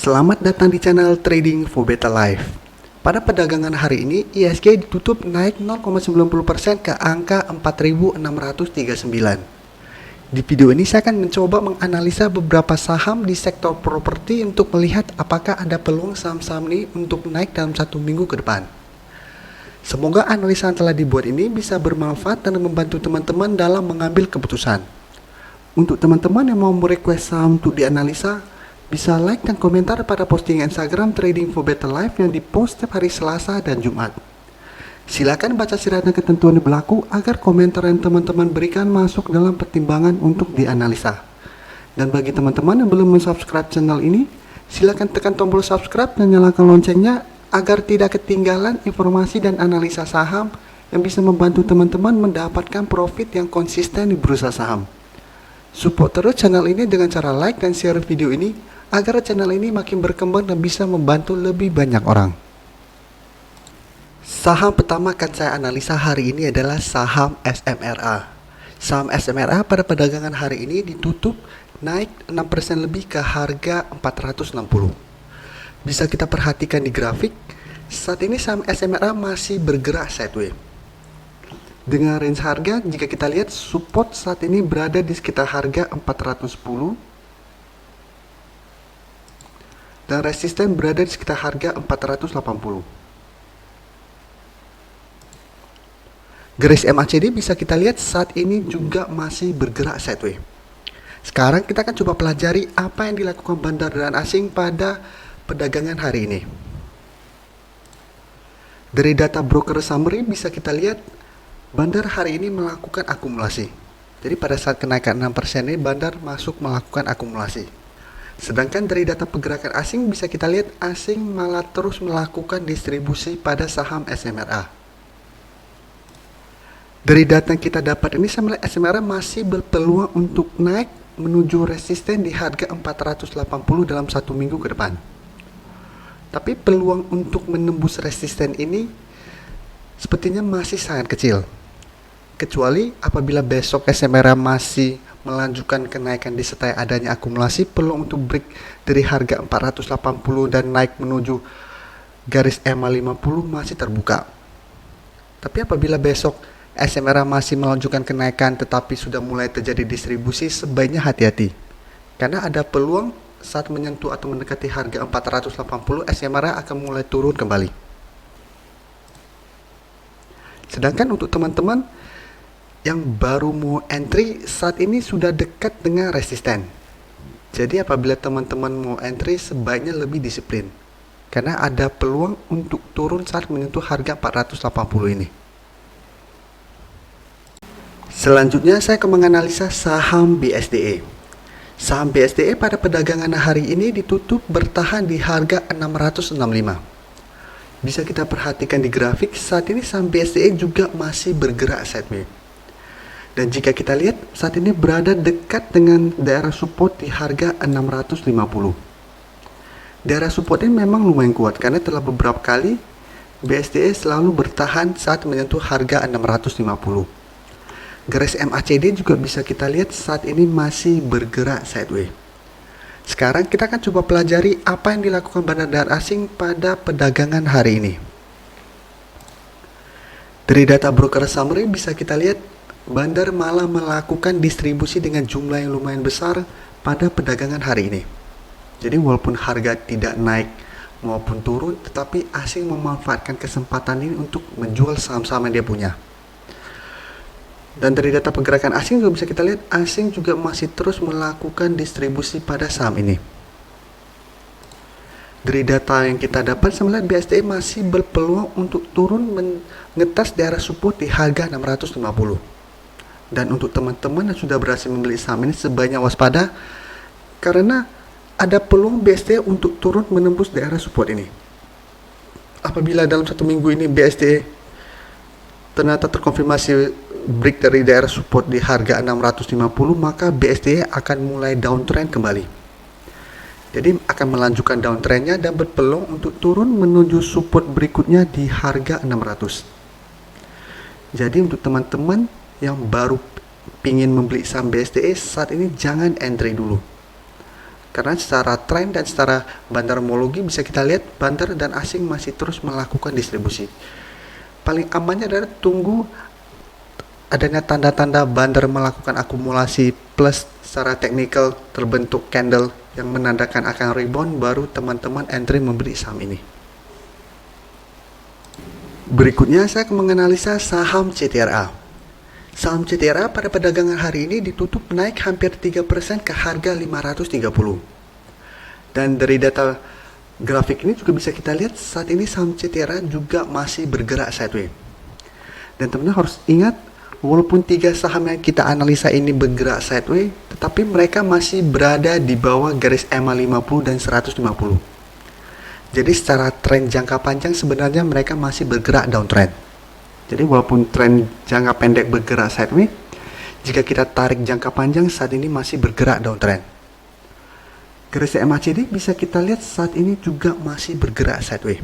Selamat datang di channel Trading for Better Life. Pada perdagangan hari ini, IHSG ditutup naik 0,90% ke angka 4.639. Di video ini saya akan mencoba menganalisa beberapa saham di sektor properti untuk melihat apakah ada peluang saham-saham ini untuk naik dalam satu minggu ke depan. Semoga analisa yang telah dibuat ini bisa bermanfaat dan membantu teman-teman dalam mengambil keputusan. Untuk teman-teman yang mau merequest saham untuk dianalisa, bisa like dan komentar pada posting Instagram Trading for Better Life yang dipost setiap hari Selasa dan Jumat. Silakan baca syarat dan ketentuan yang berlaku agar komentar yang teman-teman berikan masuk dalam pertimbangan untuk dianalisa. Dan bagi teman-teman yang belum subscribe channel ini, silakan tekan tombol subscribe dan nyalakan loncengnya agar tidak ketinggalan informasi dan analisa saham yang bisa membantu teman-teman mendapatkan profit yang konsisten di bursa saham. Support terus channel ini dengan cara like dan share video ini agar channel ini makin berkembang dan bisa membantu lebih banyak orang. Saham pertama akan saya analisa hari ini adalah saham SMRA. Saham SMRA pada perdagangan hari ini ditutup naik 6% lebih ke harga 460. Bisa kita perhatikan di grafik, saat ini saham SMRA masih bergerak sideways. Dengan range harga, jika kita lihat support saat ini berada di sekitar harga 410 dan resisten berada di sekitar harga 480. Garis MACD bisa kita lihat saat ini juga masih bergerak sideways. Sekarang kita akan coba pelajari apa yang dilakukan bandar dan asing pada perdagangan hari ini. Dari data broker summary bisa kita lihat bandar hari ini melakukan akumulasi. Jadi pada saat kenaikan 6% ini bandar masuk melakukan akumulasi. Sedangkan dari data pergerakan asing bisa kita lihat asing malah terus melakukan distribusi pada saham SMRA. Dari data yang kita dapat ini saya melihat SMRA masih berpeluang untuk naik menuju resisten di harga 480 dalam satu minggu ke depan. Tapi peluang untuk menembus resisten ini sepertinya masih sangat kecil. Kecuali apabila besok SMRA masih melanjutkan kenaikan disertai adanya akumulasi, peluang untuk break dari harga 480 dan naik menuju garis EMA 50 masih terbuka. Tapi apabila besok SMRA masih melanjutkan kenaikan tetapi sudah mulai terjadi distribusi, sebaiknya hati-hati. Karena ada peluang saat menyentuh atau mendekati harga 480, SMRA akan mulai turun kembali. Sedangkan untuk teman-teman yang baru mau entry, saat ini sudah dekat dengan resisten. Jadi apabila teman-teman mau entry, sebaiknya lebih disiplin. Karena ada peluang untuk turun saat menyentuh harga 480 ini. Selanjutnya saya akan menganalisa saham BSDE. Saham BSDE pada perdagangan hari ini ditutup bertahan di harga 665. Bisa kita perhatikan di grafik, saat ini saham BSDE juga masih bergerak sideways. Dan jika kita lihat saat ini berada dekat dengan daerah support di harga 650. Daerah support ini memang lumayan kuat karena telah beberapa kali BSDE selalu bertahan saat menyentuh harga 650. Garis MACD juga bisa kita lihat saat ini masih bergerak sideways. Sekarang kita akan coba pelajari apa yang dilakukan bandar asing pada perdagangan hari ini. Dari data broker summary bisa kita lihat bandar malah melakukan distribusi dengan jumlah yang lumayan besar pada perdagangan hari ini. Jadi walaupun harga tidak naik maupun turun, tetapi asing memanfaatkan kesempatan ini untuk menjual saham-saham yang dia punya. Dan dari data pergerakan asing juga bisa kita lihat asing juga masih terus melakukan distribusi pada saham ini. Dari data yang kita dapat, saya melihat BSDE masih berpeluang untuk turun mengetas daerah support di harga 650. Dan untuk teman-teman yang sudah berhasil membeli saham ini, sebaiknya waspada karena ada peluang BSDE untuk turun menembus daerah support ini. Apabila dalam satu minggu ini BSDE ternyata terkonfirmasi break dari daerah support di harga 650, maka BSDE akan mulai downtrend kembali. Jadi akan melanjutkan downtrendnya dan berpeluang untuk turun menuju support berikutnya di harga 600. Jadi untuk teman-teman yang baru ingin membeli saham BSDE, saat ini jangan entry dulu. Karena secara tren dan secara bandarmologi bisa kita lihat bandar dan asing masih terus melakukan distribusi. Paling amannya adalah tunggu adanya tanda-tanda bandar melakukan akumulasi plus secara teknikal terbentuk candle yang menandakan akan rebound, baru teman-teman entry membeli saham ini. Berikutnya saya akan menganalisa saham CTRA. Saham CTRA pada perdagangan hari ini ditutup naik hampir 3% ke harga 530. Dan dari data grafik ini juga bisa kita lihat saat ini saham CTRA juga masih bergerak sideways. Dan teman-teman harus ingat, walaupun 3 saham yang kita analisa ini bergerak sideways, tetapi mereka masih berada di bawah garis EMA 50 dan 150. Jadi secara tren jangka panjang sebenarnya mereka masih bergerak downtrend. Jadi walaupun tren jangka pendek bergerak sideways, jika kita tarik jangka panjang saat ini masih bergerak downtrend. Garis MACD bisa kita lihat saat ini juga masih bergerak sideways.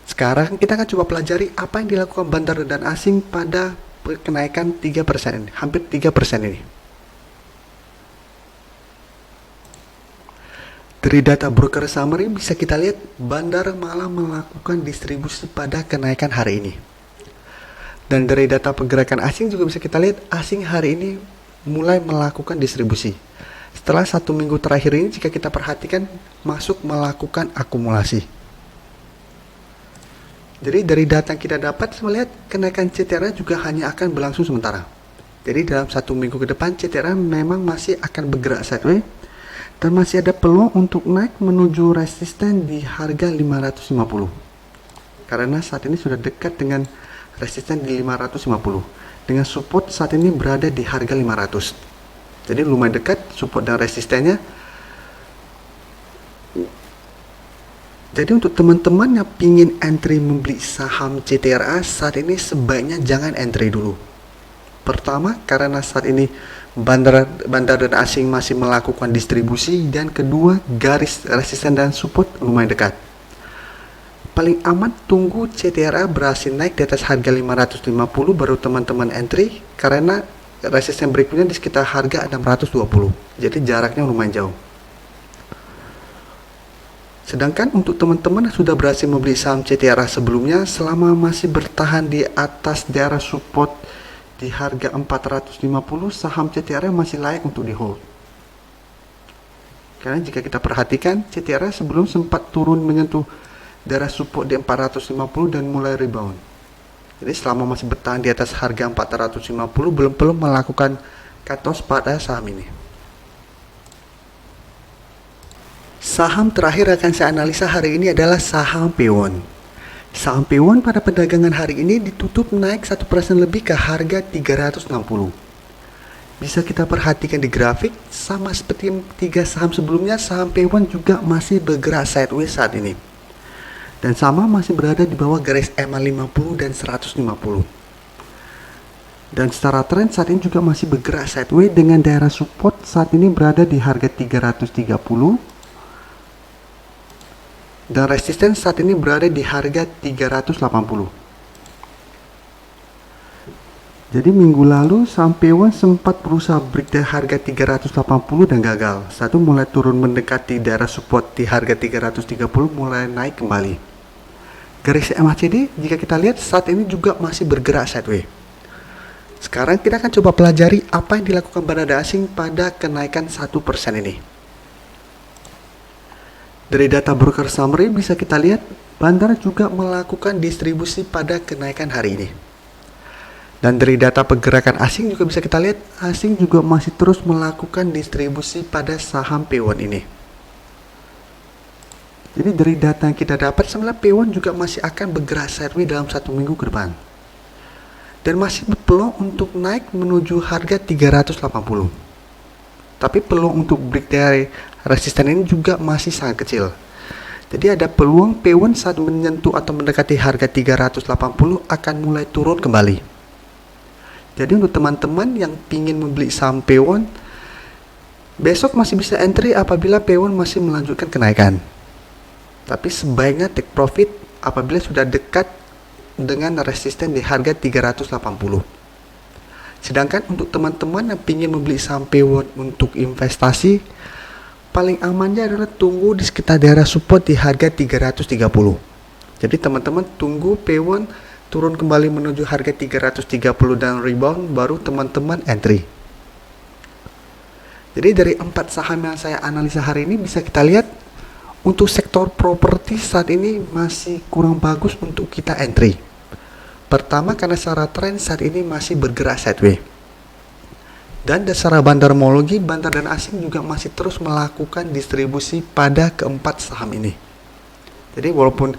Sekarang kita akan coba pelajari apa yang dilakukan bandar dan asing pada kenaikan 3% ini, hampir 3% ini. Dari data broker summary bisa kita lihat bandar malah melakukan distribusi pada kenaikan hari ini. Dan dari data pergerakan asing juga bisa kita lihat asing hari ini mulai melakukan distribusi. Setelah 1 minggu terakhir ini jika kita perhatikan masuk melakukan akumulasi. Jadi dari data yang kita dapat melihat kenaikan CTRA juga hanya akan berlangsung sementara. Jadi dalam 1 minggu ke depan CTRA memang masih akan bergerak sideways dan masih ada peluang untuk naik menuju resisten di harga 550. Karena saat ini sudah dekat dengan resisten di 550 dengan support saat ini berada di harga 500. Jadi lumayan dekat support dan resistennya. Jadi untuk teman-teman yang ingin entry membeli saham CTRA saat ini sebaiknya jangan entry dulu. Pertama karena saat ini bandar dan asing masih melakukan distribusi, dan kedua garis resisten dan support lumayan dekat. Paling aman tunggu CTRA berhasil naik di atas harga 550 baru teman-teman entry, karena resisten berikutnya di sekitar harga 620. Jadi jaraknya lumayan jauh. Sedangkan untuk teman-teman yang sudah berhasil membeli saham CTRA sebelumnya, selama masih bertahan di atas daerah support di harga 450, saham CTRA masih layak untuk di hold. Karena jika kita perhatikan CTRA sebelum sempat turun menyentuh daerah support di 450 dan mulai rebound. Jadi selama masih bertahan di atas harga 450 belum perlu melakukan cut loss pada saham ini. Saham terakhir akan saya analisa hari ini adalah saham P1. Saham P1 pada perdagangan hari ini ditutup naik 1% lebih ke harga 360. Bisa kita perhatikan di grafik, sama seperti 3 saham sebelumnya, saham P1 juga masih bergerak sideways saat ini. Dan sama masih berada di bawah garis EMA 50 dan 150. Dan secara tren saat ini juga masih bergerak sideways dengan daerah support saat ini berada di harga 330 dan resisten saat ini berada di harga 380. Jadi minggu lalu saham P1 sempat berusaha break dari harga 380 dan gagal. Satu mulai turun mendekati daerah support di harga 330, mulai naik kembali. Garis MACD jika kita lihat saat ini juga masih bergerak sideways. Sekarang kita akan coba pelajari apa yang dilakukan bandar asing pada kenaikan 1% ini. Dari data broker summary bisa kita lihat bandar juga melakukan distribusi pada kenaikan hari ini. Dan dari data pergerakan asing juga bisa kita lihat asing juga masih terus melakukan distribusi pada saham P1 ini. Jadi dari data yang kita dapat sebenarnya P1 juga masih akan bergerak sideways dalam 1 minggu ke depan. Dan masih berpeluang untuk naik menuju harga 380. Tapi peluang untuk break dari resisten ini juga masih sangat kecil. Jadi ada peluang P1 saat menyentuh atau mendekati harga 380 akan mulai turun kembali. Jadi untuk teman-teman yang ingin membeli saham P1, besok masih bisa entry apabila P1 masih melanjutkan kenaikan. Tapi sebaiknya take profit apabila sudah dekat dengan resisten di harga 380. Sedangkan untuk teman-teman yang ingin membeli saham P1 untuk investasi, paling amannya adalah tunggu di sekitar daerah support di harga 330. Jadi teman-teman tunggu P1 turun kembali menuju harga 330 dan rebound, baru teman-teman entry. Jadi dari 4 saham yang saya analisa hari ini bisa kita lihat untuk sektor properti saat ini masih kurang bagus untuk kita entry. Pertama karena secara tren saat ini masih bergerak sideways. Dan secara bandarmologi, bandar dan asing juga masih terus melakukan distribusi pada keempat saham ini. Jadi walaupun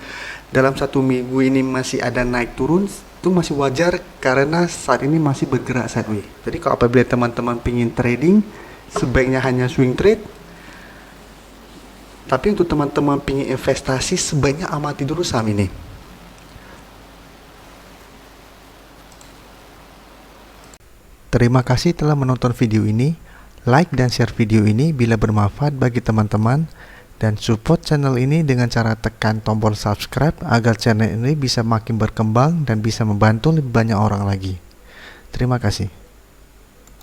dalam 1 minggu ini masih ada naik turun, itu masih wajar karena saat ini masih bergerak sideways. Jadi kalau apabila teman-teman ingin trading, sebaiknya hanya swing trade. Tapi untuk teman-teman ingin investasi, sebaiknya amati dulu saham ini. Terima kasih telah menonton video ini. Like dan share video ini bila bermanfaat bagi teman-teman, dan support channel ini dengan cara tekan tombol subscribe agar channel ini bisa makin berkembang dan bisa membantu lebih banyak orang lagi. Terima kasih.